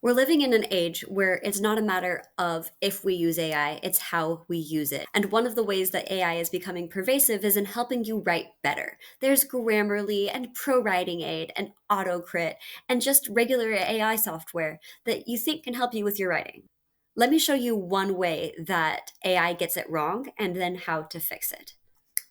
We're living in an age where it's not a matter of if we use AI, it's how we use it. And one of the ways that AI is becoming pervasive is in helping you write better. There's Grammarly and Pro Writing Aid and AutoCrit and just regular AI software that you think can help you with your writing. Let me show you one way that AI gets it wrong and then how to fix it.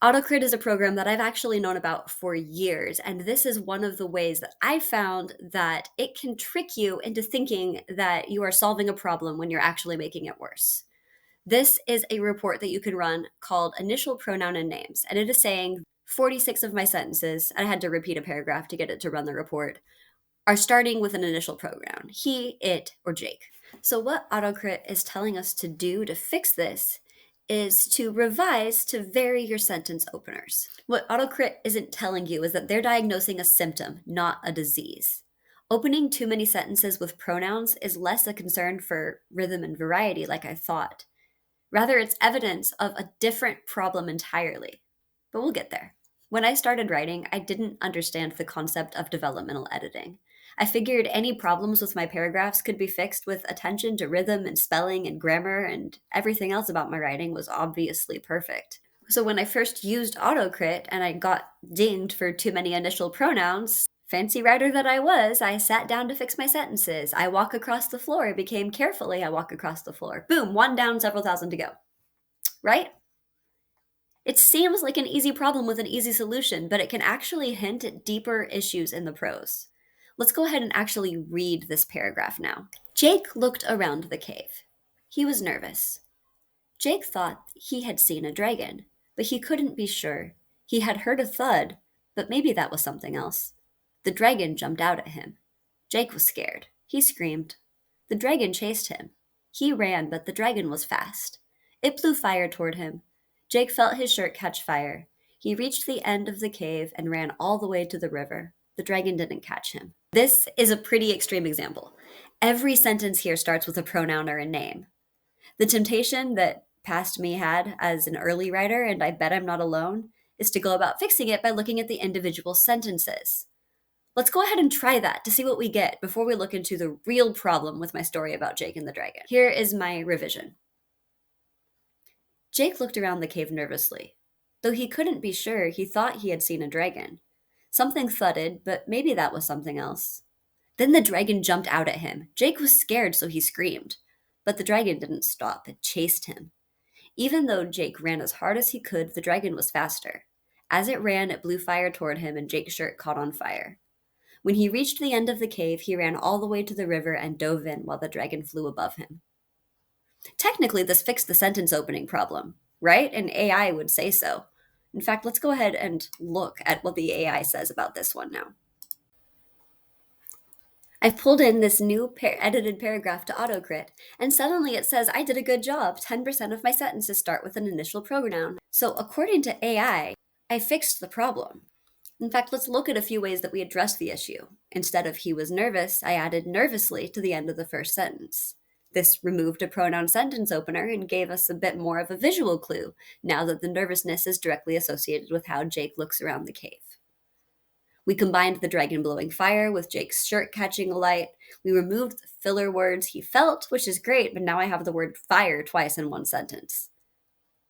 AutoCrit is a program that I've actually known about for years, and this is one of the ways that I found that it can trick you into thinking that you are solving a problem when you're actually making it worse. This is a report that you can run called Initial Pronoun and Names, and it is saying 46 of my sentences, and I had to repeat a paragraph to get it to run the report, are starting with an initial pronoun, he, it, or Jake. So what AutoCrit is telling us to do to fix this is to revise to vary your sentence openers. What AutoCrit isn't telling you is that they're diagnosing a symptom, not a disease. Opening too many sentences with pronouns is less a concern for rhythm and variety like I thought. Rather, it's evidence of a different problem entirely. But we'll get there. When I started writing, I didn't understand the concept of developmental editing. I figured any problems with my paragraphs could be fixed with attention to rhythm and spelling and grammar, and everything else about my writing was obviously perfect. So when I first used AutoCrit and I got dinged for too many initial pronouns, fancy writer that I was, I sat down to fix my sentences. I walk across the floor became carefully I walk across the floor. Boom, one down, several thousand to go. Right? It seems like an easy problem with an easy solution, but it can actually hint at deeper issues in the prose. Let's go ahead and actually read this paragraph now. Jake looked around the cave. He was nervous. Jake thought he had seen a dragon, but he couldn't be sure. He had heard a thud, but maybe that was something else. The dragon jumped out at him. Jake was scared. He screamed. The dragon chased him. He ran, but the dragon was fast. It blew fire toward him. Jake felt his shirt catch fire. He reached the end of the cave and ran all the way to the river. The dragon didn't catch him. This is a pretty extreme example. Every sentence here starts with a pronoun or a name. The temptation that past me had as an early writer, and I bet I'm not alone, is to go about fixing it by looking at the individual sentences. Let's go ahead and try that to see what we get before we look into the real problem with my story about Jake and the dragon. Here is my revision. Jake looked around the cave nervously. Though he couldn't be sure, he thought he had seen a dragon. Something thudded, but maybe that was something else. Then the dragon jumped out at him. Jake was scared, so he screamed. But the dragon didn't stop. It chased him. Even though Jake ran as hard as he could, the dragon was faster. As it ran, it blew fire toward him, and Jake's shirt caught on fire. When he reached the end of the cave, he ran all the way to the river and dove in while the dragon flew above him. Technically, this fixed the sentence opening problem, right? And AI would say so. In fact, let's go ahead and look at what the AI says about this one now. I've pulled in this new edited paragraph to AutoCrit, and suddenly it says I did a good job. 10% of my sentences start with an initial pronoun. So according to AI, I fixed the problem. In fact, let's look at a few ways that we addressed the issue. Instead of he was nervous, I added nervously to the end of the first sentence. This removed a pronoun sentence opener and gave us a bit more of a visual clue, now that the nervousness is directly associated with how Jake looks around the cave. We combined the dragon blowing fire with Jake's shirt catching alight. We removed the filler words he felt, which is great, but now I have the word fire twice in one sentence.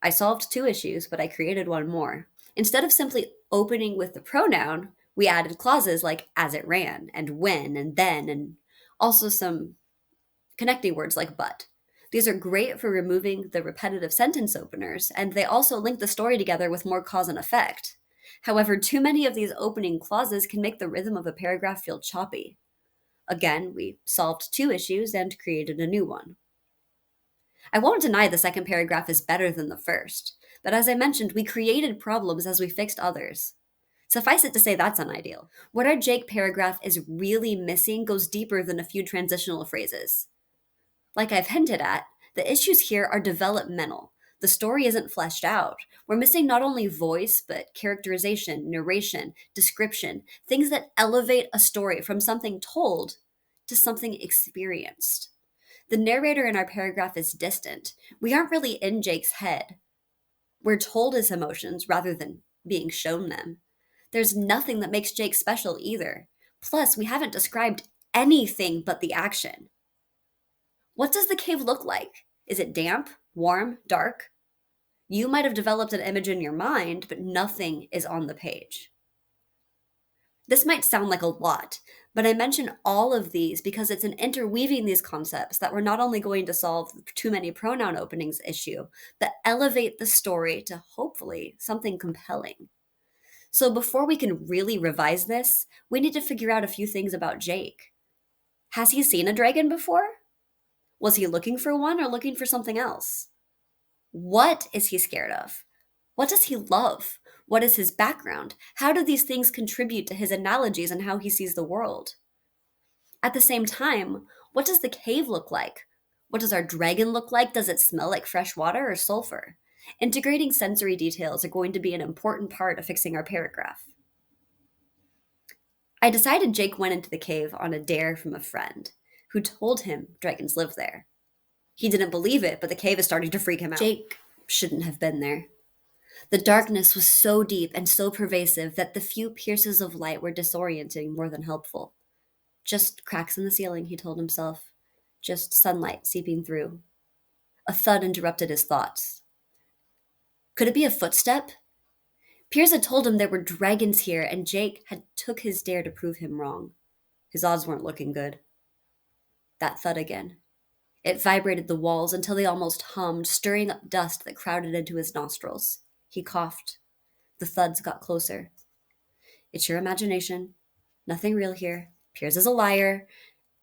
I solved two issues, but I created one more. Instead of simply opening with the pronoun, we added clauses like as it ran, and when, and then, and also some connecting words like but. These are great for removing the repetitive sentence openers, and they also link the story together with more cause and effect. However, too many of these opening clauses can make the rhythm of a paragraph feel choppy. Again, we solved two issues and created a new one. I won't deny the second paragraph is better than the first, but as I mentioned, we created problems as we fixed others. Suffice it to say that's unideal. What our Jake paragraph is really missing goes deeper than a few transitional phrases. Like I've hinted at, the issues here are developmental. The story isn't fleshed out. We're missing not only voice, but characterization, narration, description, things that elevate a story from something told to something experienced. The narrator in our paragraph is distant. We aren't really in Jake's head. We're told his emotions rather than being shown them. There's nothing that makes Jake special either. Plus, we haven't described anything but the action. What does the cave look like? Is it damp, warm, dark? You might have developed an image in your mind, but nothing is on the page. This might sound like a lot, but I mention all of these because it's in interweaving these concepts that we're not only going to solve the too many pronoun openings issue, but elevate the story to hopefully something compelling. So before we can really revise this, we need to figure out a few things about Jake. Has he seen a dragon before? Was he looking for one or looking for something else? What is he scared of? What does he love? What is his background? How do these things contribute to his analogies and how he sees the world? At the same time, what does the cave look like? What does our dragon look like? Does it smell like fresh water or sulfur? Integrating sensory details are going to be an important part of fixing our paragraph. I decided Jake went into the cave on a dare from a friend who told him dragons live there. He didn't believe it, but the cave is starting to freak him out. Jake shouldn't have been there. The darkness was so deep and so pervasive that the few pierces of light were disorienting more than helpful. Just cracks in the ceiling, he told himself. Just sunlight seeping through. A thud interrupted his thoughts. Could it be a footstep? Piers had told him there were dragons here, and Jake had took his dare to prove him wrong. His odds weren't looking good. That thud again. It vibrated the walls until they almost hummed, stirring up dust that crowded into his nostrils. He coughed. The thuds got closer. It's your imagination. Nothing real here. Piers is a liar.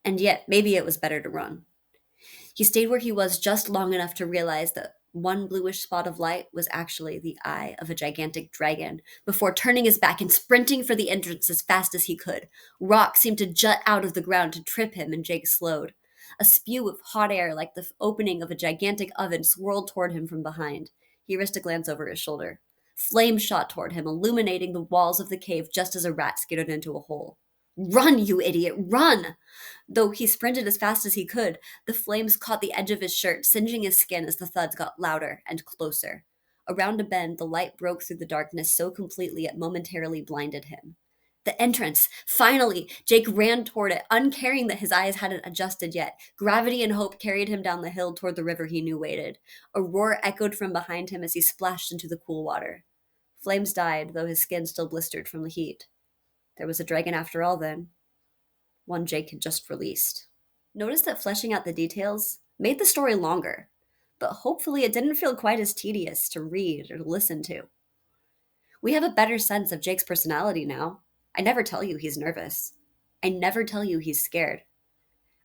And yet, maybe it was better to run. He stayed where he was just long enough to realize that one bluish spot of light was actually the eye of a gigantic dragon, before turning his back and sprinting for the entrance as fast as he could. Rock seemed to jut out of the ground to trip him, and Jake slowed. A spew of hot air, like the opening of a gigantic oven, swirled toward him from behind. He risked a glance over his shoulder. Flames shot toward him, illuminating the walls of the cave just as a rat skidded into a hole. Run, you idiot, run! Though he sprinted as fast as he could, the flames caught the edge of his shirt, singeing his skin as the thuds got louder and closer. Around a bend, the light broke through the darkness so completely it momentarily blinded him. The entrance! Finally! Jake ran toward it, uncaring that his eyes hadn't adjusted yet. Gravity and hope carried him down the hill toward the river he knew waited. A roar echoed from behind him as he splashed into the cool water. Flames died, though his skin still blistered from the heat. There was a dragon after all, then. One Jake had just released. Notice that fleshing out the details made the story longer, but hopefully it didn't feel quite as tedious to read or to listen to. We have a better sense of Jake's personality now. I never tell you he's nervous. I never tell you he's scared.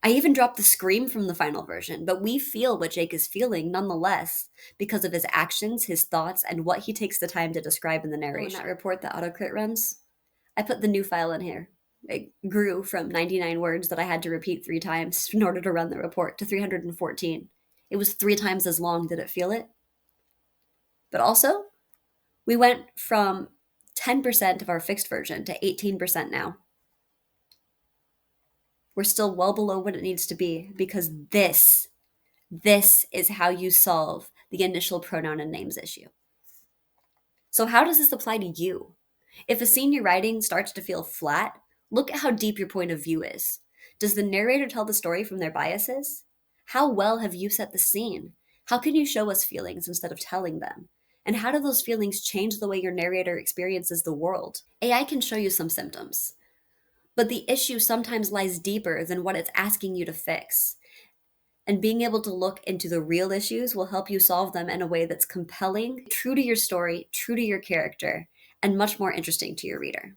I even dropped the scream from the final version, but we feel what Jake is feeling nonetheless because of his actions, his thoughts, and what he takes the time to describe in the narration. In that report that AutoCrit runs, I put the new file in here. It grew from 99 words that I had to repeat 3 times in order to run the report to 314. It was 3 times as long. Did it feel it? But also, we went from 10% of our fixed version to 18% now. We're still well below what it needs to be because this is how you solve the initial pronoun and names issue. So how does this apply to you? If a scene you're writing starts to feel flat, look at how deep your point of view is. Does the narrator tell the story from their biases? How well have you set the scene? How can you show us feelings instead of telling them? And how do those feelings change the way your narrator experiences the world? AI can show you some symptoms, but the issue sometimes lies deeper than what it's asking you to fix. And being able to look into the real issues will help you solve them in a way that's compelling, true to your story, true to your character, and much more interesting to your reader.